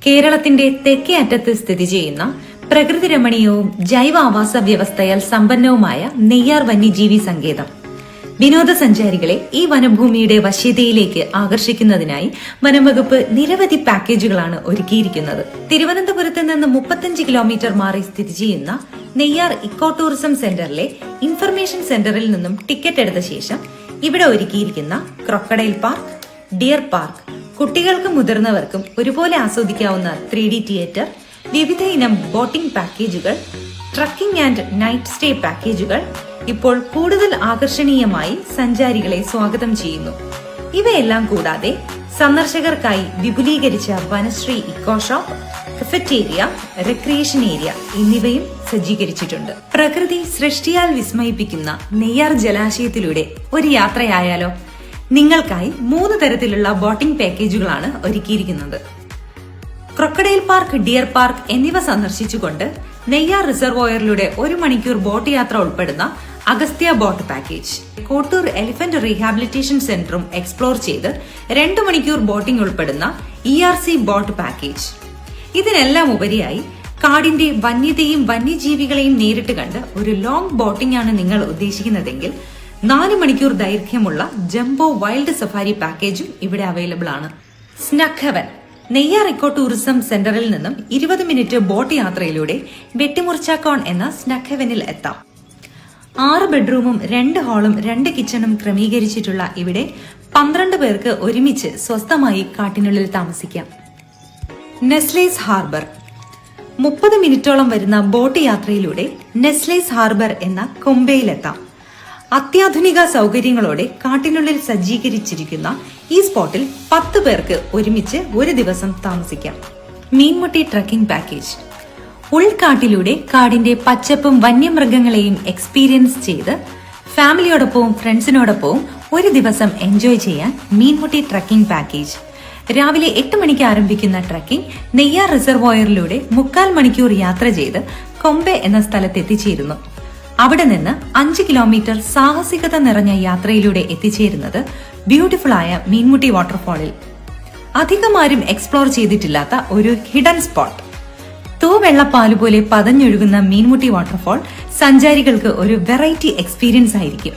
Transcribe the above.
കേരളത്തിന്റെ തെക്കേ അറ്റത്ത് സ്ഥിതി ചെയ്യുന്ന പ്രകൃതി രമണീയവും ജൈവ ആവാസ വ്യവസ്ഥയാൽ സമ്പന്നവുമായ നെയ്യാർ വന്യജീവി സങ്കേതം വിനോദസഞ്ചാരികളെ ഈ വനഭൂമിയുടെ വശ്യതയിലേക്ക് ആകർഷിക്കുന്നതിനായി വനംവകുപ്പ് നിരവധി പാക്കേജുകളാണ് ഒരുക്കിയിരിക്കുന്നത്. തിരുവനന്തപുരത്ത് നിന്ന് 35 കിലോമീറ്റർ മാറി സ്ഥിതി ചെയ്യുന്ന നെയ്യാർ ഇക്കോ ടൂറിസം സെന്ററിലെ ഇൻഫർമേഷൻ സെന്ററിൽ നിന്നും ടിക്കറ്റ് എടുത്ത ശേഷം ഇവിടെ ഒരുക്കിയിരിക്കുന്ന ക്രൊക്കഡൈൽ പാർക്ക്, ഡിയർ പാർക്ക്, കുട്ടികൾക്കും മുതിർന്നവർക്കും ഒരുപോലെ ആസ്വദിക്കാവുന്ന 3D തിയേറ്റർ, വിവിധ ഇനം ബോട്ടിംഗ് പാക്കേജുകൾ, ട്രക്കിംഗ് ആൻഡ് നൈറ്റ് സ്റ്റേ പാക്കേജുകൾ ഇപ്പോൾ കൂടുതൽ ആകർഷണീയമായി സഞ്ചാരികളെ സ്വാഗതം ചെയ്യുന്നു. ഇവയെല്ലാം കൂടാതെ സന്ദർശകർക്കായി വിപുലീകരിച്ച Vanasree eco shop, cafeteria, recreation area എന്നിവയും സജ്ജീകരിച്ചിട്ടുണ്ട്. പ്രകൃതി സൃഷ്ടിയാൽ വിസ്മയിപ്പിക്കുന്ന നെയ്യാർ ജലാശയത്തിലൂടെ ഒരു യാത്രയായാലോ? നിങ്ങൾക്കായി 3 തരത്തിലുള്ള ബോട്ടിംഗ് പാക്കേജുകളാണ് ഒരുക്കിയിരിക്കുന്നത്. ക്രൊക്കഡൈൽ പാർക്ക്, ഡിയർ പാർക്ക് എന്നിവ സന്ദർശിച്ചുകൊണ്ട് നെയ്യാർ റിസർവോയറിലൂടെ 1 മണിക്കൂർ ബോട്ട് യാത്ര ഉൾപ്പെടുന്ന Agastya boat package, Kottoor elephant rehabilitation സെന്ററും എക്സ്പ്ലോർ ചെയ്ത് 2 മണിക്കൂർ ബോട്ടിംഗ് ഉൾപ്പെടുന്ന ERC ബോട്ട് പാക്കേജ്. ഇതിനെല്ലാം ഉപരിയായി കാടിന്റെ വന്യതയും വന്യജീവികളെയും നേരിട്ട് കണ്ട് ഒരു ലോങ് ബോട്ടിംഗ് ആണ് നിങ്ങൾ ഉദ്ദേശിക്കുന്നതെങ്കിൽ 4 മണിക്കൂർ ദൈർഘ്യമുള്ള ജംബോ വൈൽഡ് സഫാരി പാക്കേജും ഇവിടെ അവൈലബിൾ ആണ്. സ്നക്ക് ഹെവൻ നെയ്യാർ ഇക്കോ ടൂറിസം സെന്ററിൽ നിന്നും 20 മിനിറ്റ് ബോട്ട് യാത്രയിലൂടെ വെട്ടിമുറിച്ചാക്കോൺ എന്ന സ്നക്ക് ഹെവനിൽ എത്താം. 6 ബെഡ്റൂമും 2 ഹാളും 2 കിച്ചണും ക്രമീകരിച്ചിട്ടുള്ള ഇവിടെ 12 പേർക്ക് ഒരുമിച്ച് സ്വസ്ഥമായി കാട്ടിനുള്ളിൽ താമസിക്കാം. നെസ്ലേസ് ഹാർബർ 30 മിനിറ്റോളം വരുന്ന ബോട്ട് യാത്രയിലൂടെ നെസ്ലേസ് ഹാർബർ എന്ന കൊമ്പയിലെത്താം. അത്യാധുനിക സൗകര്യങ്ങളോടെ കാട്ടിനുള്ളിൽ സജ്ജീകരിച്ചിരിക്കുന്ന ഈ സ്പോട്ടിൽ 10 പേർക്ക് ഒരുമിച്ച് ഒരു ദിവസം താമസിക്കാം. മീൻമുട്ടി ട്രക്കിംഗ് പാക്കേജ് ഉൾക്കാട്ടിലൂടെ കാടിന്റെ പച്ചപ്പും വന്യമൃഗങ്ങളെയും എക്സ്പീരിയൻസ് ചെയ്ത് ഫാമിലിയോടൊപ്പവും ഫ്രണ്ട്സിനോടൊപ്പവും ഒരു ദിവസം എൻജോയ് ചെയ്യാൻ മീൻമുട്ടി ട്രക്കിംഗ് പാക്കേജ്. രാവിലെ 8 മണിക്ക് ആരംഭിക്കുന്ന ട്രക്കിംഗ് നെയ്യാർ റിസർവോയറിലൂടെ 3/4 മണിക്കൂർ യാത്ര ചെയ്ത് കൊമ്പെ എന്ന സ്ഥലത്ത് എത്തിച്ചേരുന്നു. അവിടെ നിന്ന് 5 കിലോമീറ്റർ സാഹസികത നിറഞ്ഞ യാത്രയിലൂടെ എത്തിച്ചേരുന്നത് ബ്യൂട്ടിഫുൾ ആയ മീൻമുട്ടി വാട്ടർഫാളിൽ. അധികമാരും എക്സ്പ്ലോർ ചെയ്തിട്ടില്ലാത്ത ഒരു ഹിഡൻ സ്പോട്ട്. തൂവെള്ളപ്പാല് പോലെ പതഞ്ഞൊഴുകുന്ന മീൻമുട്ടി വാട്ടർഫാൾ സഞ്ചാരികൾക്ക് ഒരു വെറൈറ്റി എക്സ്പീരിയൻസ് ആയിരിക്കും.